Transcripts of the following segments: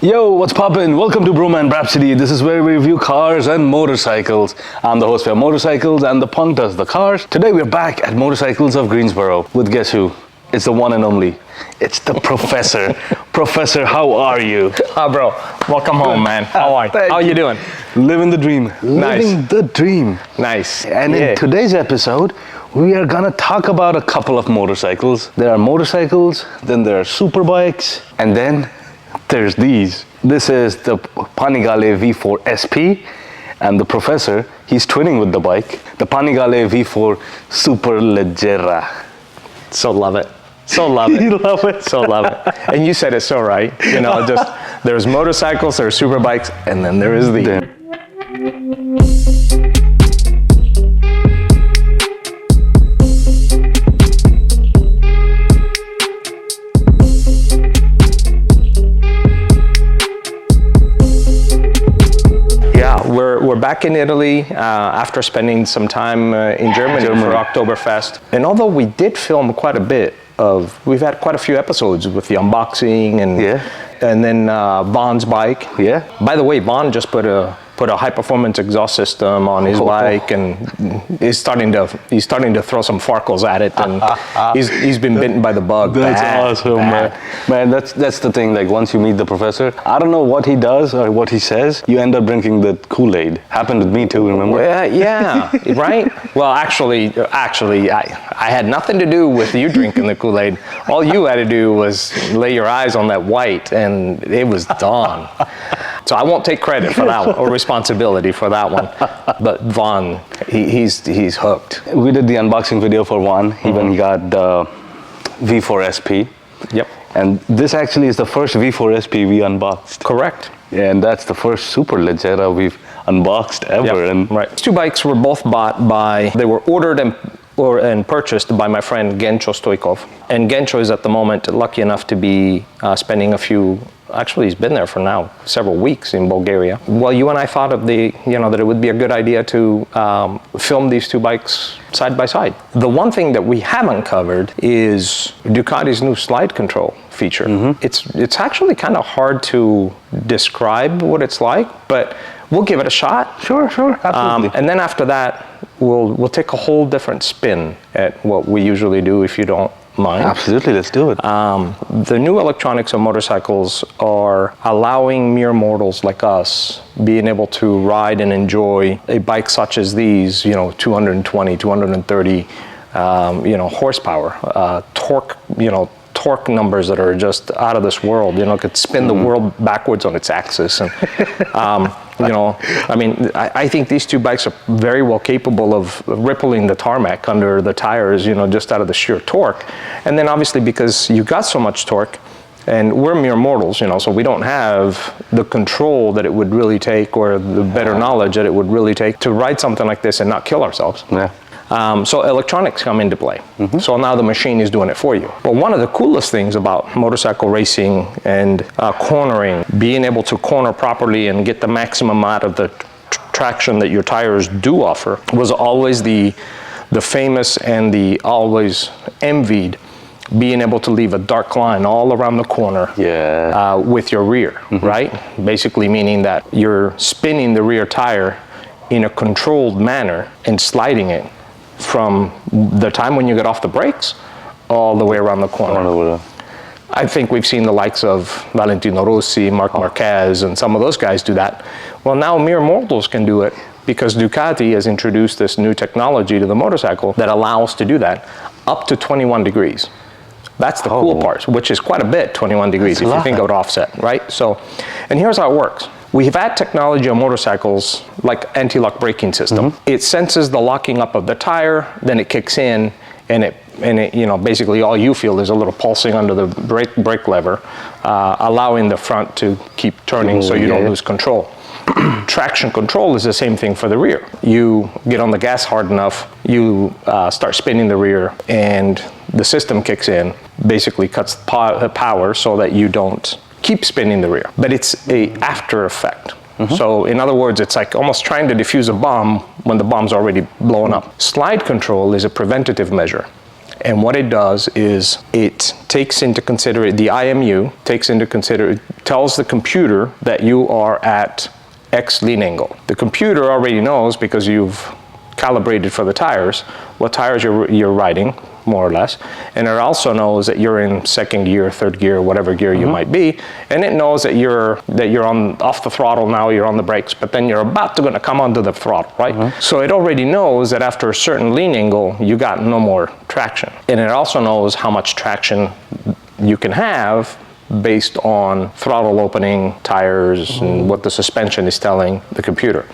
Yo, what's poppin'? Welcome to Bhroman Braapsody. This is where we review cars and motorcycles. I'm the host for motorcycles and the punk does the cars. Today we're back at Motorcycles of Greensboro with guess who? It's the one and only. It's the Professor. Professor, how are you? Bro, welcome home, man. How are you? How you doing? Living the dream. Nice. Living the dream. Nice. And in today's episode, we are gonna talk about a couple of motorcycles. There are motorcycles, then there are super bikes, and then there's these. This is the Panigale V4 SP, and the Professor, he's twinning with the bike, the Panigale V4 SuperLegerra. So love it. So love it. You love it? So love it. And you said it so right. You know, just there's motorcycles, there's super bikes, and then there is the... We're back in Italy after spending some time in Germany for Oktoberfest. And although we did film quite a bit we've had quite a few episodes with the unboxing and then Vaughn's bike. Yeah. By the way, Vaughn just put a high-performance exhaust system on his bike, and he's starting to throw some farkles at it, and he's been bitten by the bug. That's awesome, man. That's the thing. Like, once you meet the Professor, I don't know what he does or what he says, you end up drinking the Kool-Aid. Happened with me too, remember? Yeah, right. Well, actually, I had nothing to do with you drinking the Kool-Aid. All you had to do was lay your eyes on that white, and it was done. So I won't take credit for that one, or responsibility for that one. But Vaughn, he's hooked. We did the unboxing video for Vaughn when he got the V4 SP. Yep. And this actually is the first V4 SP we unboxed. Correct. Yeah, and that's the first SuperLegerra we've unboxed ever. Yep. And right. These two bikes were both they were ordered and purchased by my friend Gennaro Stoikov. And Gennaro is at the moment lucky enough to be spending actually he's been there for now several weeks in Bulgaria. Well, you and I thought of that it would be a good idea to film these two bikes side by side. The one thing that we haven't covered is Ducati's new slide control feature. It's actually kind of hard to describe what it's like, but we'll give it a shot. Sure, absolutely. And then after that, we'll take a whole different spin at what we usually do, if you don't mind. Absolutely, let's do it. The new electronics of motorcycles are allowing mere mortals like us being able to ride and enjoy a bike such as these, 220, 230, horsepower, torque numbers that are just out of this world. Could spin the world backwards on its axis. And, I think these two bikes are very well capable of rippling the tarmac under the tires, just out of the sheer torque. And then obviously, because you've got so much torque, and we're mere mortals, so we don't have the control that it would really take, or the better knowledge that it would really take to ride something like this and not kill ourselves. Yeah. So electronics come into play. So now the machine is doing it for you. But one of the coolest things about motorcycle racing and cornering, being able to corner properly and get the maximum out of the traction that your tires do offer, was always the famous and the always envied being able to leave a dark line all around the corner with your rear, right? Basically meaning that you're spinning the rear tire in a controlled manner and sliding it from the time when you get off the brakes all the way around the corner. I think we've seen the likes of Valentino Rossi, Marc Marquez, and some of those guys do that. Well, now mere mortals can do it because Ducati has introduced this new technology to the motorcycle that allows to do that up to 21 degrees. That's the cool part, which is quite a bit, 21 degrees, if you think of offset, right? So, and here's how it works. We've had technology on motorcycles like anti-lock braking system. It senses the locking up of the tire, then it kicks in, and it basically all you feel is a little pulsing under the brake lever, allowing the front to keep turning so you don't lose control. Traction control is the same thing for the rear. You get on the gas hard enough, you start spinning the rear, and the system kicks in, basically cuts power so that you don't keep spinning the rear. But it's a after effect. So in other words, it's like almost trying to defuse a bomb when the bomb's already blown up. Slide control is a preventative measure. And what it does is it takes into consideration, the IMU takes into consideration, tells the computer that you are at X lean angle. The computer already knows, because you've calibrated for the tires, what tires you're riding, more or less, and it also knows that you're in second gear, third gear, whatever gear you might be, and it knows that you're on off the throttle now, you're on the brakes, but then you're about to gonna come onto the throttle, right? So it already knows that after a certain lean angle, you got no more traction, and it also knows how much traction you can have based on throttle opening, tires, and what the suspension is telling the computer.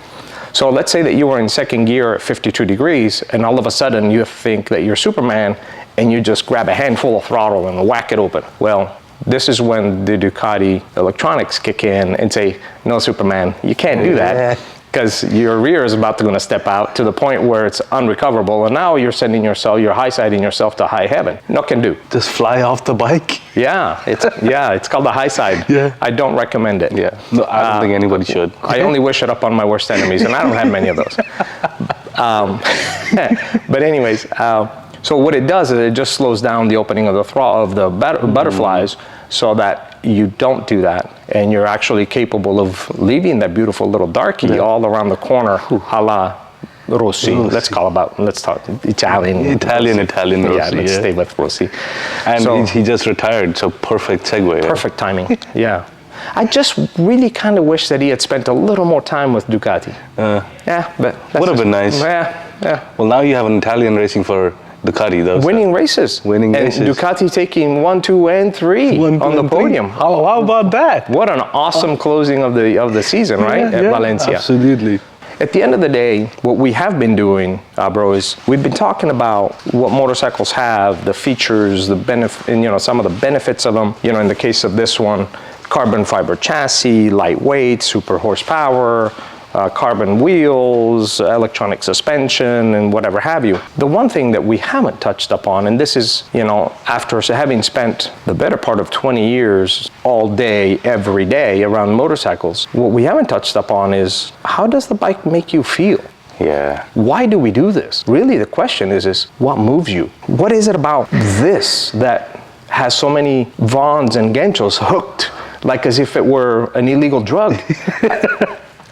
So let's say that you were in second gear at 52 degrees, and all of a sudden you think that you're Superman, and you just grab a handful of throttle and whack it open. Well, this is when the Ducati electronics kick in and say, no, Superman, you can't do that, because your rear is about to gonna step out to the point where it's unrecoverable, and now you're sending yourself, you're high-siding yourself to high heaven. No can do. Just fly off the bike? Yeah, it's called the high side. Yeah. I don't recommend it. Yeah, no, I don't think anybody should. I only wish it up on my worst enemies, and I don't have many of those. But anyways, so what it does is it just slows down the opening of the throttle of the butterflies, so that you don't do that, and you're actually capable of leaving that beautiful little darkie all around the corner, a la Rossi. Let's talk Italian. Italian Rossi. Yeah, let's stay with Rossi. And so, he just retired, so perfect segue. Perfect timing, yeah. I just really kind of wish that he had spent a little more time with Ducati. Yeah, but would have been nice. Yeah. Well, now you have an Italian racing for Ducati, though. Winning races. And Ducati taking 1, 2, and 3 on the podium. How about that? What an awesome closing of the season, right? At Valencia. Absolutely. At the end of the day, what we have been doing, bro, is we've been talking about what motorcycles have, the features, the benefit, and some of the benefits of them. In the case of this one, carbon fiber chassis, lightweight, super horsepower, carbon wheels, electronic suspension, and whatever have you. The one thing that we haven't touched upon, and this is, after having spent the better part of 20 years all day, every day around motorcycles, what we haven't touched upon is, how does the bike make you feel? Yeah. Why do we do this? Really, the question is what moves you? What is it about this that has so many Vons and Genchos hooked, like as if it were an illegal drug?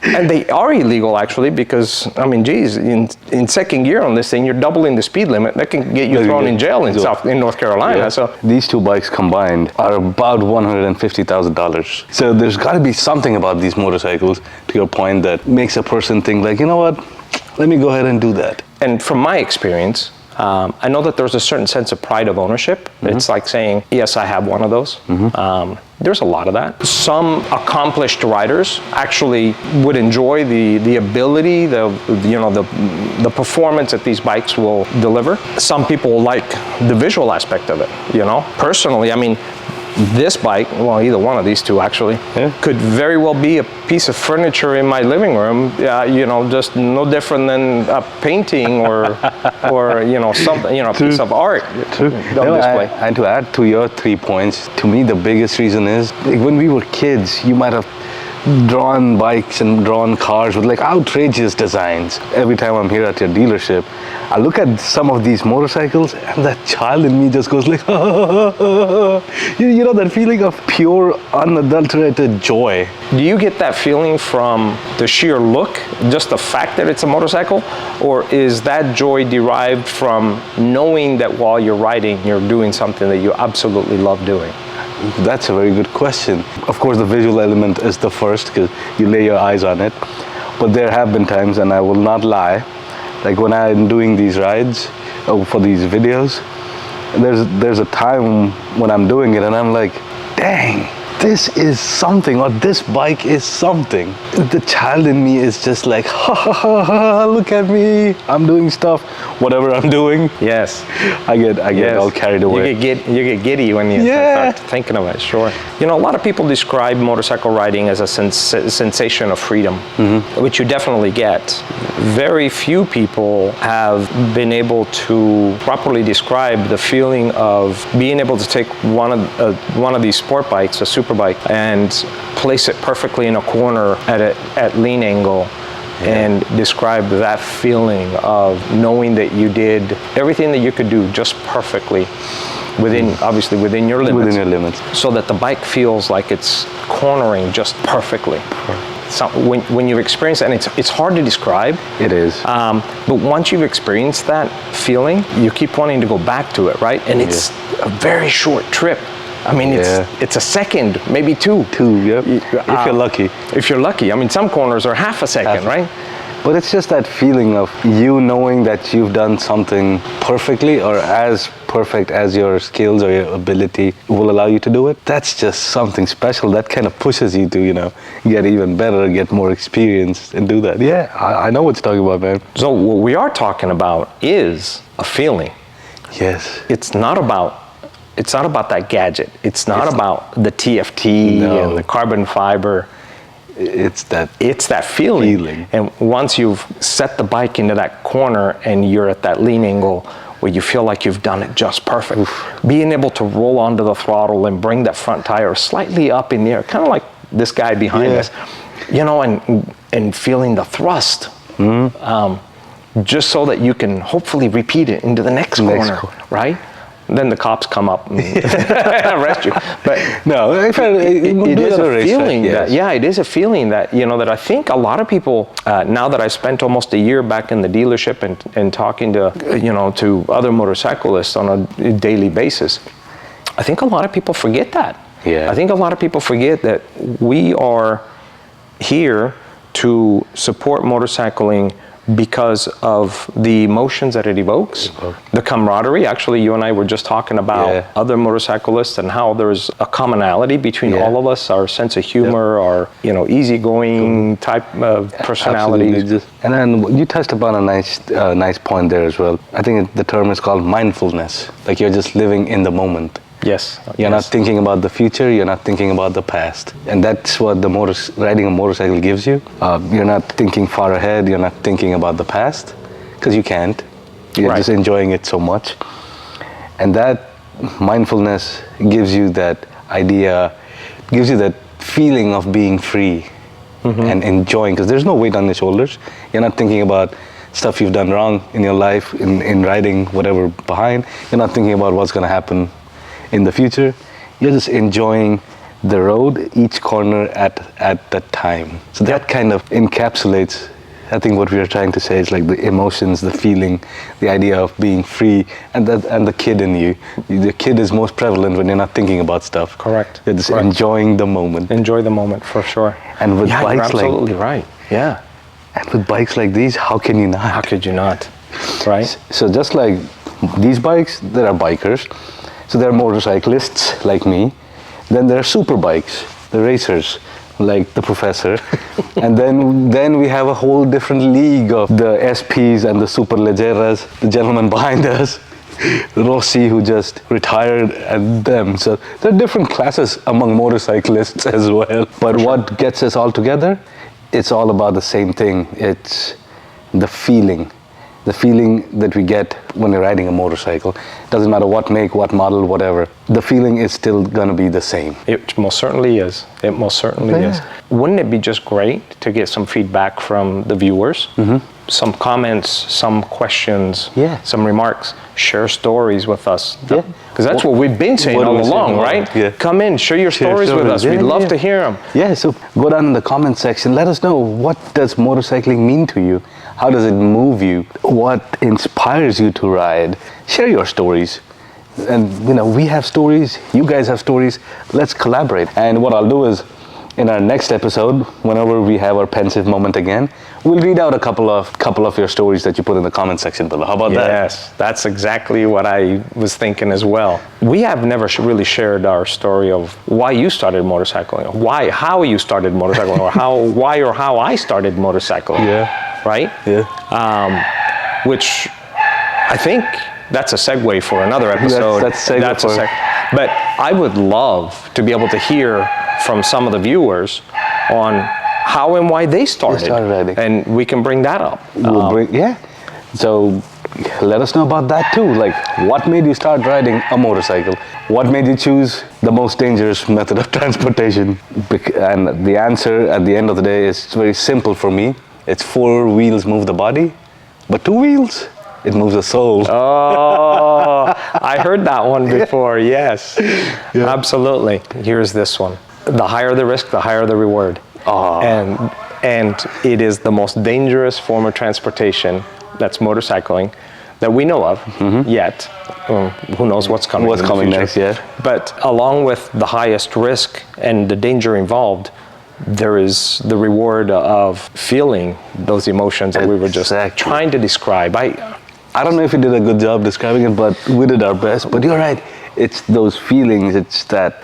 And they are illegal, actually, because, geez, in second gear on this thing, you're doubling the speed limit. That can get you thrown in jail in North Carolina. Yeah. So these two bikes combined are about $150,000. So there's got to be something about these motorcycles, to your point, that makes a person think like, you know what, let me go ahead and do that. And from my experience, I know that there's a certain sense of pride of ownership. It's like saying, yes, I have one of those. There's a lot of that. Some accomplished riders actually would enjoy the ability, the performance that these bikes will deliver. Some people like the visual aspect of it. Personally, this bike, well, either one of these two actually, could very well be a piece of furniture in my living room. Just no different than a painting or something, a piece of art on display. And to add to your 3 points, to me the biggest reason is, like, when we were kids, you might have drawn bikes and drawn cars with like outrageous designs. Every time I'm here at your dealership, I look at some of these motorcycles and that child in me just goes like, that feeling of pure, unadulterated joy. Do you get that feeling from the sheer look, just the fact that it's a motorcycle? Or is that joy derived from knowing that while you're riding, you're doing something that you absolutely love doing? That's a very good question. Of course, the visual element is the first, because you lay your eyes on it. But there have been times, and I will not lie, like when I'm doing these rides for these videos, there's a time when I'm doing it and I'm like, dang, this is something, or this bike is something. The child in me is just like, look at me, I'm doing stuff, whatever I'm doing. Yes. I get all carried away. You get giddy when you start thinking of it, sure. A lot of people describe motorcycle riding as a sensation of freedom, which you definitely get. Very few people have been able to properly describe the feeling of being able to take one of these sport bikes, a super bike, and place it perfectly in a corner at lean angle, and describe that feeling of knowing that you did everything that you could do just perfectly obviously within your limits. Within your limits. So that the bike feels like it's cornering just perfectly. So when you've experienced that, and it's hard to describe. It is. But once you've experienced that feeling, you keep wanting to go back to it, right? And it's a very short trip. I mean, it's a second, maybe two. Yep. If you're lucky. If you're lucky. I mean, some corners are half a second, right? But it's just that feeling of you knowing that you've done something perfectly or as perfect as your skills or your ability will allow you to do it. That's just something special that kind of pushes you to, get even better, get more experience and do that. Yeah, I know what you're talking about, man. So what we are talking about is a feeling. Yes. It's not about that gadget. It's not about the TFT and the carbon fiber. It's that feeling. And once you've set the bike into that corner and you're at that lean angle where you feel like you've done it just perfect, being able to roll onto the throttle and bring that front tire slightly up in the air, kind of like this guy behind us, and feeling the thrust, just so that you can hopefully repeat it into the next corner, right? Then the cops come up and arrest you. But no, it is a feeling yes. it is a feeling that that I think a lot of people now that I spent almost a year back in the dealership and talking to to other motorcyclists on a daily basis, I think a lot of people forget that. Yeah. I think a lot of people forget that we are here to support motorcycling because of the emotions that it evokes, the camaraderie. Actually, you and I were just talking about other motorcyclists and how there's a commonality between all of us, our sense of humor, our easygoing type of personalities. And then you touched upon a nice point there as well. I think the term is called mindfulness. Like you're just living in the moment. Yes. You're not thinking about the future, you're not thinking about the past. And that's what riding a motorcycle gives you. You're not thinking far ahead, you're not thinking about the past, because you can't. You're just enjoying it so much. And that mindfulness gives you that idea, gives you that feeling of being free and enjoying, because there's no weight on your shoulders. You're not thinking about stuff you've done wrong in your life, in riding whatever behind. You're not thinking about what's going to happen in the future. You're just enjoying the road, each corner at that time. So that kind of encapsulates, I think what we are trying to say is like the emotions, the feeling, the idea of being free, and the kid in you. The kid is most prevalent when you're not thinking about stuff. Correct. You're just enjoying the moment. Enjoy the moment, for sure. And with bikes you're absolutely right. Yeah. And with bikes like these, how can you not? How could you not? Right? So just like these bikes, there are bikers. So there are motorcyclists like me. Then there are super bikes, the racers, like the professor. And then we have a whole different league of the SPs and the SuperLegerras, the gentleman behind us, Rossi, who just retired, and them. So there are different classes among motorcyclists as well. But what gets us all together, it's all about the same thing. It's the feeling. The feeling that we get when you're riding a motorcycle. Doesn't matter what make, what model, whatever. The feeling is still gonna be the same. It most certainly is. It most certainly is. Wouldn't it be just great to get some feedback from the viewers? Some comments, some questions, some remarks. Share stories with us. Because that's what we've been saying all along, right? Yeah. Come in, share your stories with us. We'd love to hear them. Yeah, so go down in the comment section. Let us know, what does motorcycling mean to you? How does it move you? What inspires you to ride? Share your stories. And we have stories, you guys have stories. Let's collaborate. And what I'll do is, in our next episode, whenever we have our pensive moment again, we'll read out a couple of your stories that you put in the comment section below. How about that? Yes, that's exactly what I was thinking as well. We have never really shared our story of why you started motorcycling, or how you started motorcycling, or how I started motorcycling. Yeah. Right? Yeah. Which I think that's a segue for another episode. But I would love to be able to hear from some of the viewers on how and why they started riding. And we can bring that up. So let us know about that too. Like, what made you start riding a motorcycle? What made you choose the most dangerous method of transportation? And the answer at the end of the day is very simple for me. It's 4 wheels move the body, but 2 wheels, it moves the soul. Oh, I heard that one before, yes. Yeah. Absolutely. Here's this one. The higher the risk, the higher the reward. Oh. And it is the most dangerous form of transportation, that's motorcycling, that we know of yet. Who knows what's coming What's coming next, yeah. But along with the highest risk and the danger involved, there is the reward of feeling those emotions that we were just trying to describe. I don't know if we did a good job describing it, but we did our best. But you're right, it's those feelings, it's that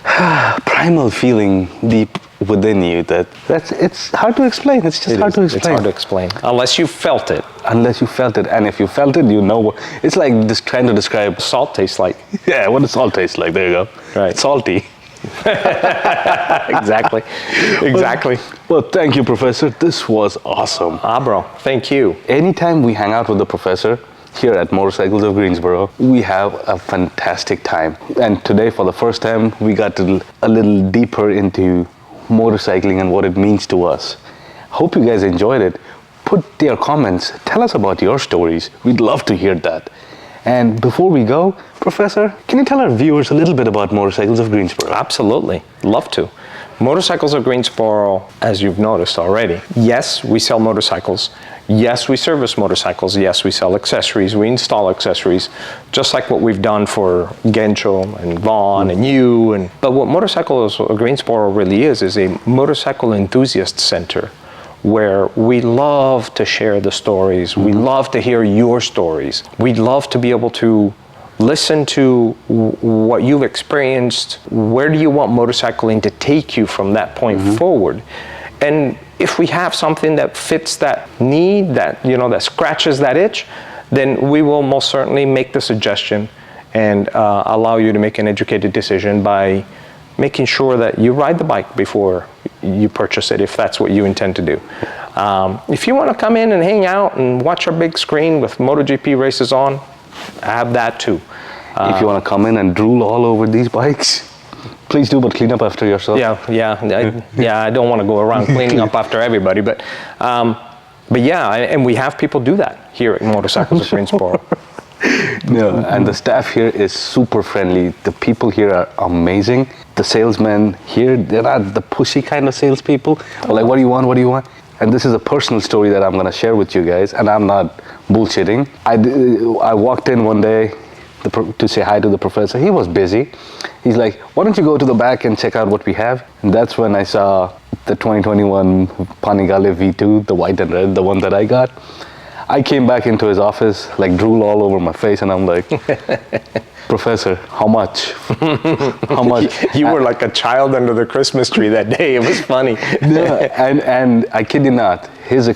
primal feeling deep within you it's hard to explain. It's just hard to explain. It's hard to explain unless you felt it. Unless you felt it, and if you felt it, you know what it's like. Just trying to describe salt tastes like. Yeah, what does salt taste like? There you go. Right, it's salty. Exactly. Well, thank you, Professor. This was awesome. Bro, thank you. Anytime we hang out with the professor here at Motorcycles of Greensboro, we have a fantastic time. And today, for the first time, we got a little deeper into motorcycling and what it means to us. Hope you guys enjoyed it. Put your comments. Tell us about your stories. We'd love to hear that. And before we go, Professor, can you tell our viewers a little bit about Motorcycles of Greensboro? Absolutely. Love to. Motorcycles of Greensboro, as you've noticed already, yes, we sell motorcycles. Yes, we service motorcycles. Yes, we sell accessories. We install accessories, just like what we've done for Gencho and Vaughn and you. But what Motorcycles of Greensboro really is a motorcycle enthusiast center where we love to share the stories. We love to hear your stories. We'd love to be able to listen to what you've experienced. Where do you want motorcycling to take you from that point forward? And if we have something that fits that need, that scratches that itch, then we will most certainly make the suggestion and allow you to make an educated decision by making sure that you ride the bike before you purchase it, if that's what you intend to do. If you want to come in and hang out and watch our big screen with MotoGP races on, have that too. If you want to come in and drool all over these bikes, please do, but clean up after yourself. I don't want to go around cleaning up after everybody, but yeah, and we have people do that here at Motorcycles of Greensboro. No, and the staff here is super friendly. The people here are amazing. The salesmen here, they're not the pushy kind of salespeople. Like, what do you want? What do you want? And this is a personal story that I'm going to share with you guys, and I'm not bullshitting. I walked in one day to say hi to the professor. He was busy. He's like, why don't you go to the back and check out what we have? And that's when I saw the 2021 Panigale V4, the white and red, the one that I got. I came back into his office, like drool all over my face, and I'm like, Professor, how much? How much? You were like a child under the Christmas tree that day. It was funny. Yeah, and I kid you not, his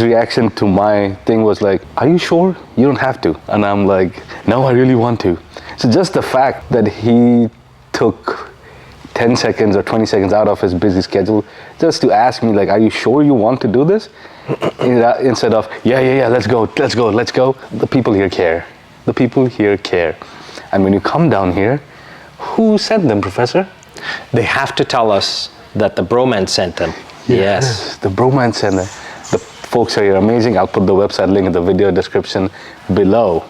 reaction to my thing was like, are you sure? You don't have to. And I'm like, no, I really want to. So just the fact that he took 10 seconds or 20 seconds out of his busy schedule just to ask me, like, are you sure you want to do this? Instead of, yeah, let's go. The people here care. The people here care. And when you come down here, who sent them, Professor? They have to tell us that the Bhroman sent them. Yes. The Bhroman sent them. The folks here are amazing. I'll put the website link in the video description below.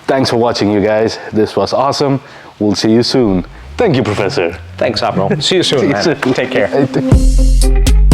Thanks for watching, you guys. This was awesome. We'll see you soon. Thank you, Professor. Thanks, Abro. See you soon, man. Take care.